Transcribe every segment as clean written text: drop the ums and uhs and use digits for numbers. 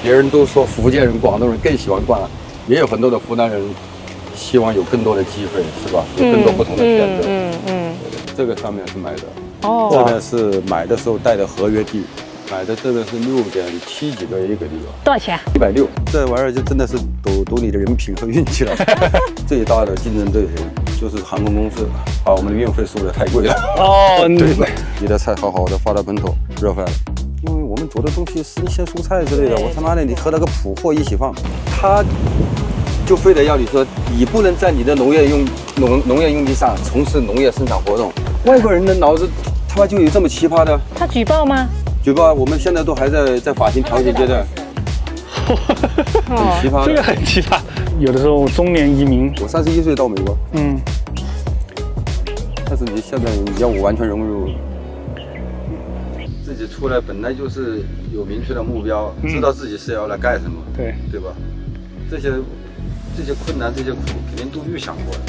别人都说福建人、广东人更喜欢灌篮，也有很多的湖南人希望有更多的机会，是吧？有更多不同的选择。这个上面是买的，这边是买的时候带的合约地，买的这个是6.7几个一个地方。多少钱？160。这玩意儿就真的是赌你的人品和运气了。最大的竞争对手就是航空公司，把我们的运费收得太贵了。哦，对，你的菜好好的放到盆头热饭了。因为我们煮的东西新鲜蔬菜之类的，我他妈的你和那个普货一起放，他就非得要你说你不能在你的农业用地上从事农业生产活动。外国人的脑子他妈就有这么奇葩的？他举报吗？举报，我们现在都还在法庭调解阶段。很奇葩，这个很奇葩。有的时候中年移民，我31岁到美国，但是你现在你要我完全融入。自己出来本来就是有明确的目标，知道自己是要来干什么，对吧？这些困难、这些苦，肯定都预想过的。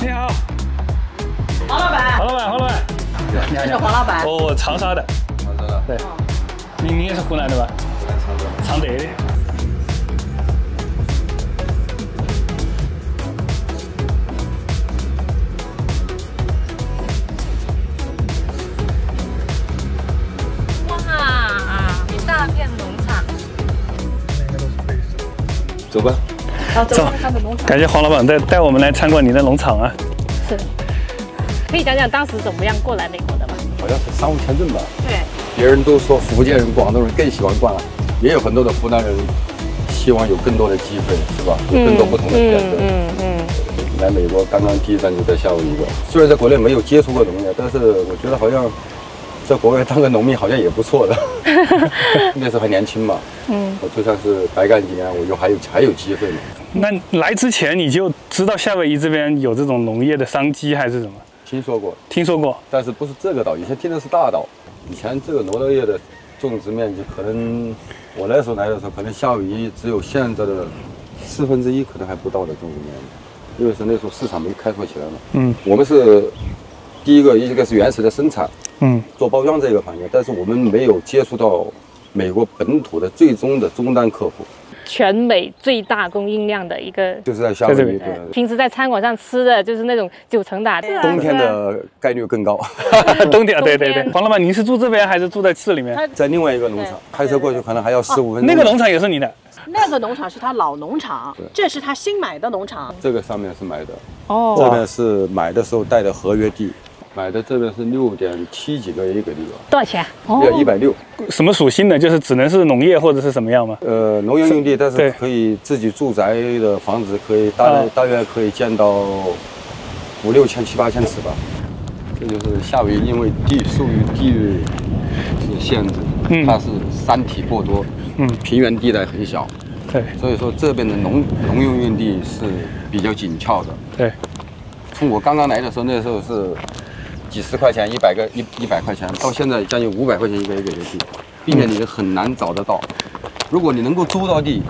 你好，黄老板，黄老板，黄老板，这是黄老板。哦，长沙的，长沙的，对。您也是湖南的吧？湖南常德。常德的。哇，一大片农场。走吧。走，感谢黄老板带我们来参观你的农场啊。是。可以讲讲当时怎么样过来美国的吗？好像是商务签证吧。对。别人都说福建人、广东人更喜欢灌篮，也有很多的湖南人希望有更多的机会，是吧？有更多不同的选择。来美国刚刚第一站就在夏威夷，虽然在国内没有接触过农业，但是我觉得好像在国外当个农民好像也不错的。那时候还年轻嘛，我就算是白干几年，我就还有机会嘛。那来之前你就知道夏威夷这边有这种农业的商机还是什么？听说过，听说过，但是不是这个岛，以前听的是大岛。以前这个罗勒叶的种植面积可能，我那时候来的时候，可能夏威夷只有现在的1/4，可能还不到的种植面积，因为是那时候市场没开拓起来嘛。我们是第一个是原始的生产，做包装这个行业，但是我们没有接触到美国本土的最终的终端客户。全美最大供应量的一个，就是在夏威夷。平时在餐馆上吃的就是那种9层塔，冬天的概率更高。冬天，对。黄老板，您是住这边还是住在市里面？在另外一个农场，开车过去可能还要15分钟。那个农场也是你的？那个农场是他老农场，这是他新买的农场。这个上面是买的，这边是买的时候带的合约地。买的这边是6.7几个一个地方，多少钱？160。什么属性呢？就是只能是农业或者是什么样吗？农业用地，但是可以自己住宅的房子，可以大约可以建到5、6千、7、8千尺吧。这就是夏威夷，因为受于地域限制，它是山体过多，平原地带很小，所以说这边的农用用地是比较紧俏的。对，从我刚刚来的时候，那时候是几十块钱100块钱，到现在将近500块钱一个地，并且你很难找得到。如果你能够租到地，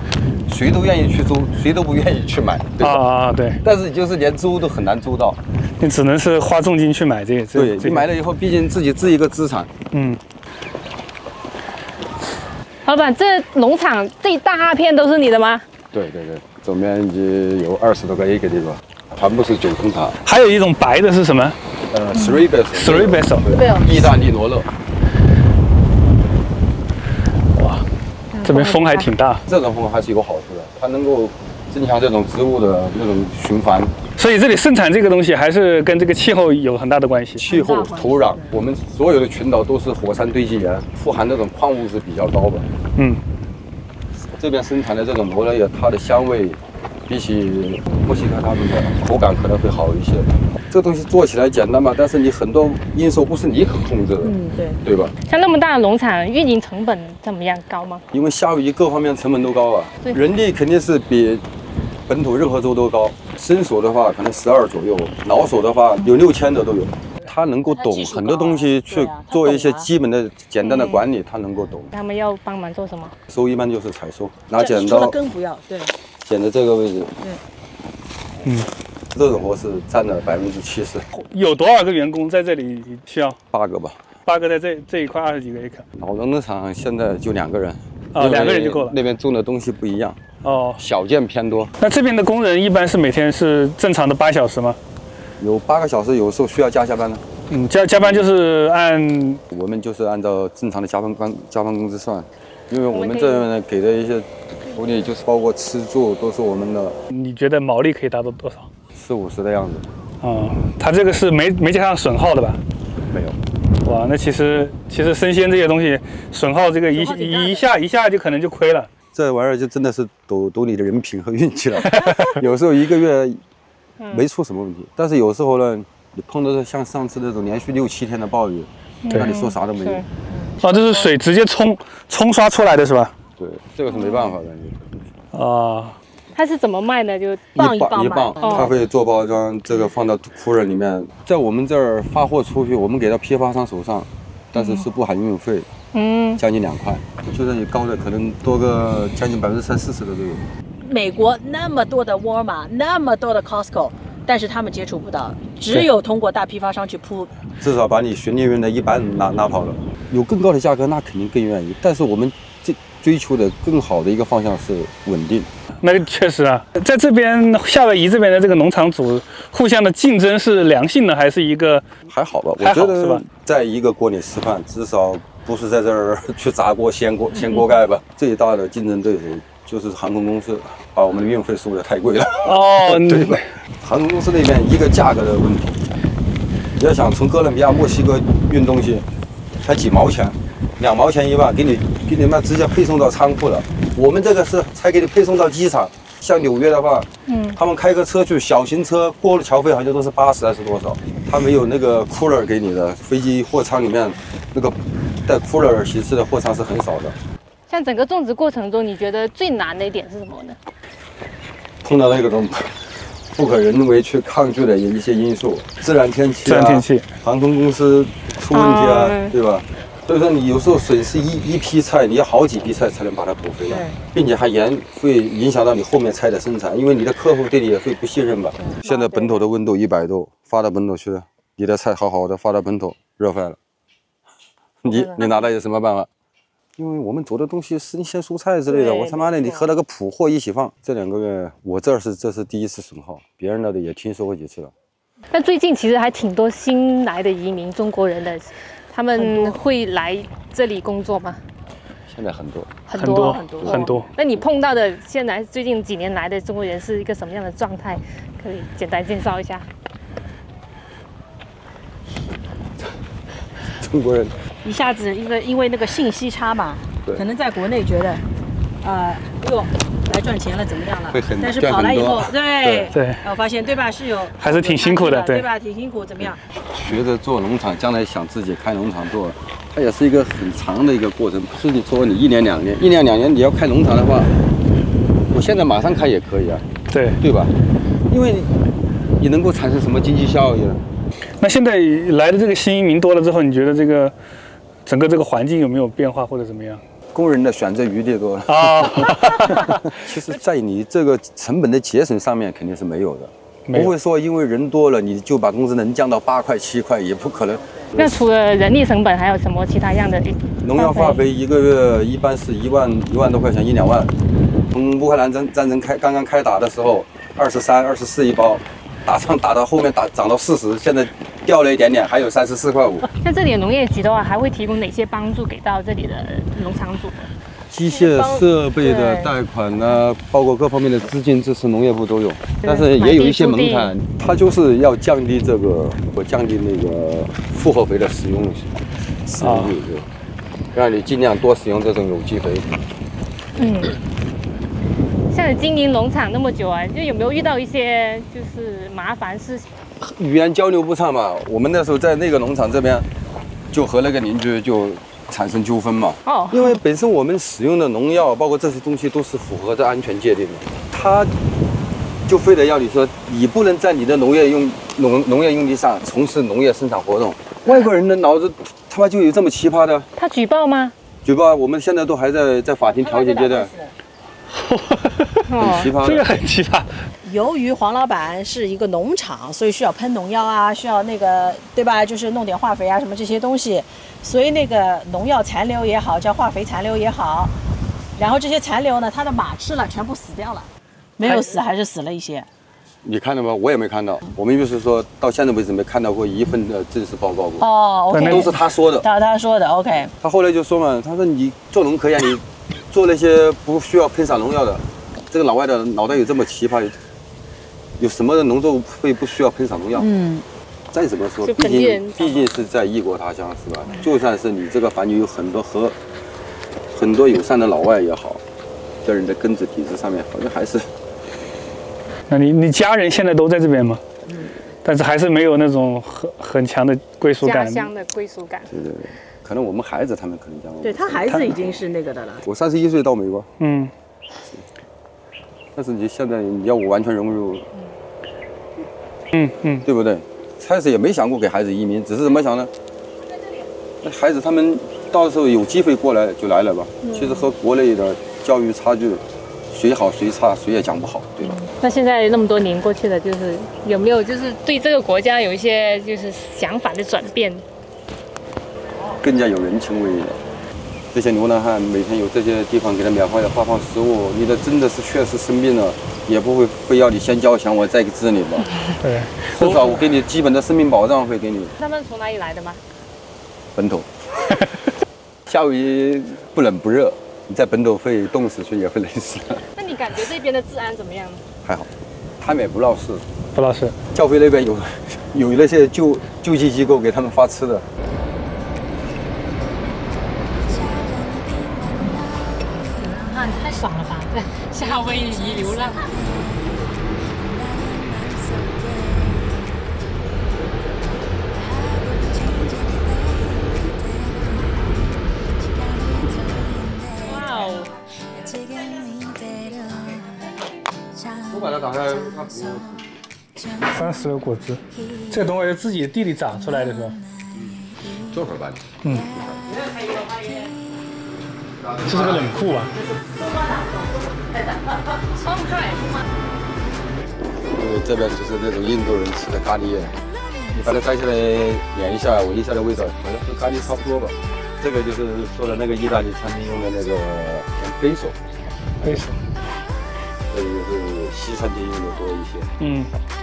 谁都愿意去租，谁都不愿意去买，对吧？对。但是就是连租都很难租到，你只能是花重金去买这个。对，你买了以后，毕竟自己一个资产。老板，这农场这一大片都是你的吗？对，总面积有20多个一个地方。全部是9层塔，还有一种白的是什么？Three Basil， 意大利罗勒。哇，这边风还挺大。这种风还是有好处的，它能够增强这种植物的那种循环。所以这里生产这个东西还是跟这个气候有很大的关系。气候、土壤，我们所有的群岛都是火山堆积岩，富含那种矿物质比较高的。这边生产的这种罗勒叶，它的香味比起墨西哥他们的口感可能会好一些。这东西做起来简单嘛，但是你很多因素不是你可控制的，对吧？像那么大的农场，运营成本怎么样高吗？因为夏威夷各方面成本都高啊，人力肯定是比本土任何州都高。生所的话可能12左右，老所的话有6000的都有。他能够懂很多东西，去做一些基本的简单的管理，他能够懂。他们要帮忙做什么？收一般就是采收，拿剪刀，根不要，对，剪在这个位置。嗯，这种活是占了70%。有多少个员工在这里？需要8个吧。8个在这一块20几个 acre。老农场现在就2个人。哦，2个人就够了。那边种的东西不一样。哦，小件偏多。那这边的工人一般是每天是正常的8小时吗？有8个小时，有时候需要加班的。嗯，加班就是我们就是按照正常的加班工资算，因为我们这边呢给的一些福利就是包括吃住都是我们的。你觉得毛利可以达到多少？40-50的样子。哦，它这个是没加上损耗的吧？没有。哇，那其实生鲜这些东西损耗这个一下就可能就亏了。这玩意儿就真的是赌你的人品和运气了。有时候1个月没出什么问题，但是有时候呢，你碰到像上次那种连续6-7天的暴雨，那你说啥都没用。哦，这是水直接冲刷出来的是吧？对，这个是没办法的。啊，它是怎么卖的？就一磅，他会做包装，这个放到cooler里面，在我们这儿发货出去，我们给到批发商手上，但是是不含运费，将近2块，就算你高的可能多个将近30-40%的都有。美国那么多的沃尔玛，那么多的 Costco， 但是他们接触不到，只有通过大批发商去铺，至少把你循利润的一半拿跑了。有更高的价格，那肯定更愿意，但是我们追求的更好的一个方向是稳定。那确实啊，在这边夏威夷这边的这个农场主互相的竞争是良性的，还是一个还好吧？我觉得在一个锅里吃饭，至少不是在这儿去砸锅掀锅盖吧。最大的竞争对手就是航空公司，把我们的运费收得太贵了。哦，对吧？航空公司那边一个价格的问题，你要想从哥伦比亚、墨西哥运东西，才几毛钱，2毛钱1磅，给你们直接配送到仓库了。我们这个是才给你配送到机场。像纽约的话，他们开个车去，小型车过了桥费好像都是80还是多少，他没有那个 cooler 给你的。飞机货舱里面那个带 cooler 形式的货舱是很少的。像整个种植过程中，你觉得最难的一点是什么呢？碰到那种不可人为去抗拒的一些因素，自然天气航空公司出问题啊，对吧？所以说你有时候水是一批菜，你要好几批菜才能把它补回来，并且还会影响到你后面菜的生产，因为你的客户对你也会不信任吧。现在本土的温度100度，发到本土去了，你的菜好好的发到本土热坏了，你拿到有什么办法？因为我们做的东西是一些蔬菜之类的，我他妈的你和那个普货一起放，这2个月我这是第1次损耗，别人那的也听说过几次了。但最近其实还挺多新来的移民中国人的，他们会来这里工作吗？现在很多。那你碰到的现在最近几年来的中国人是一个什么样的状态？可以简单介绍一下。中国人一下子因为那个信息差嘛，可能在国内觉得，哟，来赚钱了怎么样了？但是跑来以后，对，我发现对吧，是有还是挺辛苦的，对吧？挺辛苦，怎么样？学着做农场，将来想自己开农场做，它也是一个很长的一个过程，不是你说你1年2年，1年2年你要开农场的话，我现在马上开也可以啊，对吧？因为你能够产生什么经济效益呢？那现在来的这个新移民多了之后，你觉得这个整个这个环境有没有变化或者怎么样？工人的选择余地多了啊。其实，在你这个成本的节省上面肯定是没有的，不会说因为人多了你就把工资能降到8块7块，也不可能。那除了人力成本，还有什么其他样的？农药化肥1个月一般是1万多块钱1-2万。从乌克兰战争刚刚开打的时候，23、24一包。打到后面涨到40，现在掉了一点点，还有34.5块。那这里的农业局的话，还会提供哪些帮助给到这里的农场主？机械设备的贷款呢，包括各方面的资金支持，农业部都有。但是也有一些门槛，它就是要降低那个复合肥的使用率，让你尽量多使用这种有机肥。像你经营农场那么久啊，就有没有遇到一些就是麻烦事情？语言交流不畅嘛，我们那时候在那个农场这边，就和那个邻居就产生纠纷嘛。因为本身我们使用的农药，包括这些东西都是符合这安全界定的，他就非得要你说，你不能在你的农业用农业用地上从事农业生产活动。外国人的脑子他妈就有这么奇葩的？他举报吗？举报，我们现在都还在法庭调解阶段。很奇葩，这个很奇葩。由于黄老板是一个农场，所以需要喷农药啊，需要那个对吧？就是弄点化肥啊什么这些东西，所以那个农药残留也好，叫化肥残留也好，然后这些残留呢，他的马吃了全部死掉了，没有死还是死了一些。你看到吗？我也没看到。我们就是说到现在为止没看到过一份的正式报告过。哦 ，OK， 都是他说的。他说的 ，OK。他后来就说嘛，他说你做农可以啊，你做那些不需要喷洒农药的。这个老外的脑袋有这么奇葩，有什么农作物会不需要喷洒农药？再怎么说，毕竟是在异国他乡，是吧？就算是你这个环境有很多友善的老外也好，个人的根子体质上面好像还是。那你家人现在都在这边吗？但是还是没有那种很强的归属感。家乡的归属感。对，可能我们孩子他们可能讲。对他孩子已经是那个的了。我31岁到美国。但是你现在你要我完全融入，对不对？开始也没想过给孩子移民，只是怎么想呢？那孩子他们到时候有机会过来就来了吧。其实和国内的教育差距，谁好谁差谁也讲不好，对吧？那现在那么多年过去了，就是有没有就是对这个国家有一些就是想法的转变？更加有人情味一点。这些流浪汉每天有这些地方给他免费的发放食物，你的真的是确实生病了，也不会非要你先交钱我再治你吧？对，至少我给你基本的生命保障会给你。他们从哪里来的吗？本土。夏威夷不冷不热，你在本土会冻死去也会冷死。那你感觉这边的治安怎么样？还好，他们也不闹事。不闹事。教会那边有那些救济机构给他们发吃的。太爽了吧，在夏威夷流浪。哇哦！我把它打开，它不。酸石榴果汁，这个东西是自己地里长出来的是吧？这会儿吧。这是个冷库啊。这边就是那种印度人吃的咖喱，你把它摘下来研一下，闻一下的味道，好像和咖喱差不多吧。这个就是做的那个意大利餐厅用的那个贝手，这个是西餐厅用的多一些。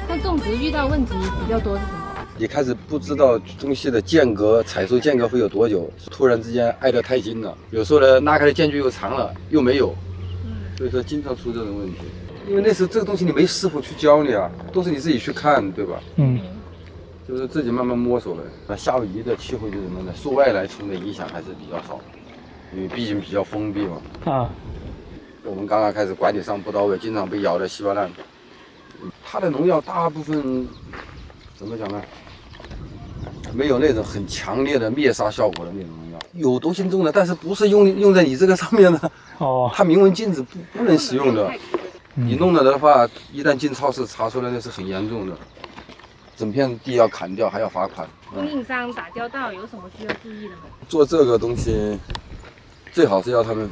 那种植遇到问题比较多是什么？一开始不知道东西的间隔，采收间隔会有多久，突然之间挨得太近了，有时候呢拉开的间距又长了，又没有，所以说经常出这种问题。因为那时候这个东西你没师傅去教你啊，都是你自己去看，对吧？就是自己慢慢摸索的。那夏威夷的气候就是什么呢？受外来虫的影响还是比较少，因为毕竟比较封闭嘛。我们刚刚开始管理上不到位，经常被咬得稀巴烂。它的农药大部分怎么讲呢？没有那种很强烈的灭杀效果的那种农药，有毒性重的，但是不是用在你这个上面的。它明文禁止不能使用的。你弄了的话，一旦进超市查出来，那是很严重的，整片地要砍掉，还要罚款。供应商打交道有什么需要注意的吗？做这个东西，最好是要他们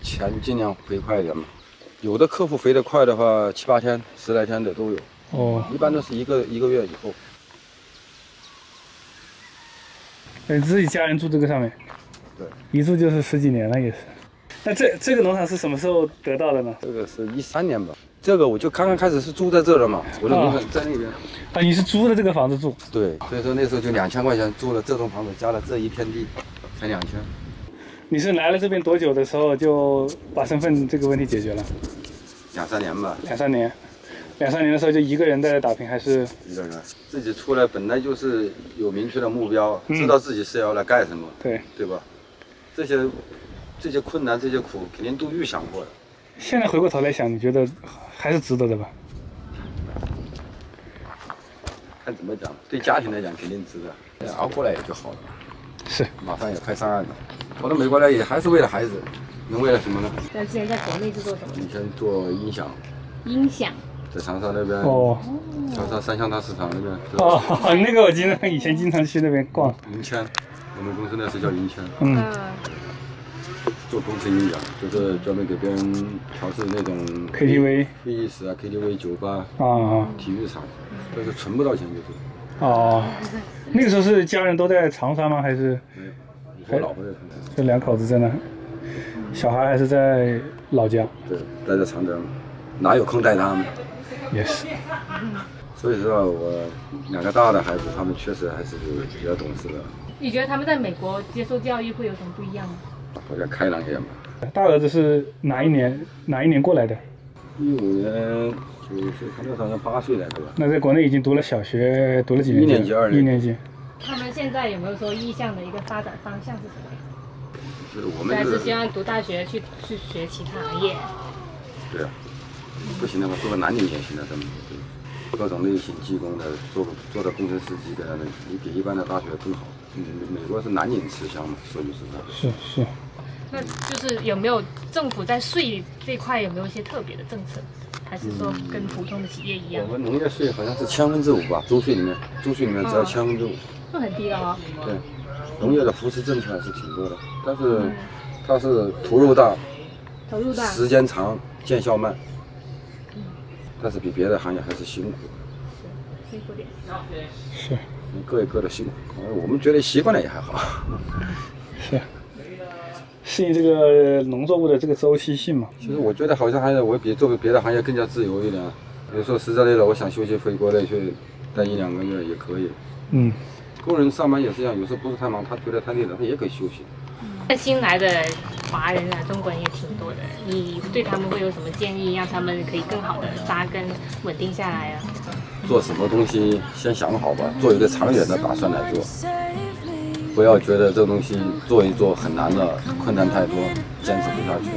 钱尽量回快一点嘛。有的客户回得快的话，7、8天、10来天的都有。一般都是一个月以后。你自己家人住这个上面？对，一住就是10几年了也是。那这个农场是什么时候得到的呢？这个是13年吧。这个我就刚刚开始是住在这了嘛，我的农场在那边。你是租的这个房子住？对，所以说那时候就2000块钱租了这栋房子，加了这一片地，才2000。你是来了这边多久的时候就把身份这个问题解决了？2、3年吧。2、3年。2、3年的时候就一个人在这打拼，还是一个人？自己出来本来就是有明确的目标，知道自己是要来干什么，对吧？这些困难、这些苦，肯定都预想过的。现在回过头来想，你觉得还是值得的吧？看怎么讲，对家庭来讲肯定值得，熬过来也就好了。是，马上也快上岸了。我到美国来也还是为了孩子，能为了什么呢？之前在国内是做什么？以前做音响。音响。在长沙那边。哦。长沙三湘大市场那边。哦，那个我以前经常去那边逛。银谦，我们公司那是叫银谦。嗯。做公司音响，就是专门给别人调制那种 KTV、会议室啊、KTV、酒吧体育场，但是存不到钱就是。哦，那个时候是家人都在长沙吗？还是？没有，我老婆在长沙。这两口子在那，小孩还是在老家。对，待在常德，哪有空带他们？也是。所以说，我2个大的孩子，他们确实还是比较懂事的。你觉得他们在美国接受教育会有什么不一样吗？好像开朗一点吧。大儿子是哪一年过来的？15年9岁，他那好像8岁来的吧。那在国内已经读了小学，读了几年级？1年级、2年级。他们现在有没有说意向的一个发展方向是什么？就是我们还是希望读大学去学其他行业。对啊，不行的话做个蓝领也行的，他们各种类型技工的，做到工程师级别的，你比一般的大学更好。美国是蓝领吃香嘛，说句实话。是。那就是有没有政府在税这一块有没有一些特别的政策，还是说跟普通的企业一样？我们农业税好像是5%吧，州税里面只要5%，就很低了哦。对，农业的扶持政策还是挺多的，但是它是投入大，时间长，见效慢，但是比别的行业还是辛苦。辛苦点。是。各有各的辛苦，我们觉得习惯了也还好。是。适应这个农作物的这个周期性嘛。其实我觉得好像还是我比做别的行业更加自由一点。有时候实在累了，我想休息回国内去待1、2个月也可以。工人上班也是一样，有时候不是太忙，他觉得太累了，他也可以休息。新来的华人啊，中国人也挺多的。你对他们会有什么建议，让他们可以更好的扎根、稳定下来啊？做什么东西先想好吧，做一个长远的打算来做。不要觉得这个东西做一做很难了，困难太多，坚持不下去，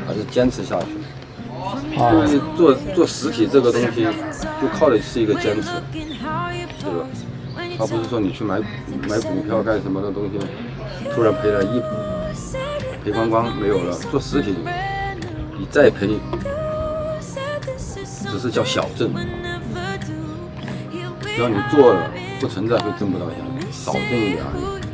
还是坚持下去。因为做实体这个东西，就靠的是一个坚持，对吧？他不是说你去买股票干什么的东西，突然赔光光没有了。做实体，你再赔，只是叫小挣。只要你做了，不存在会挣不到钱，少挣一点而已。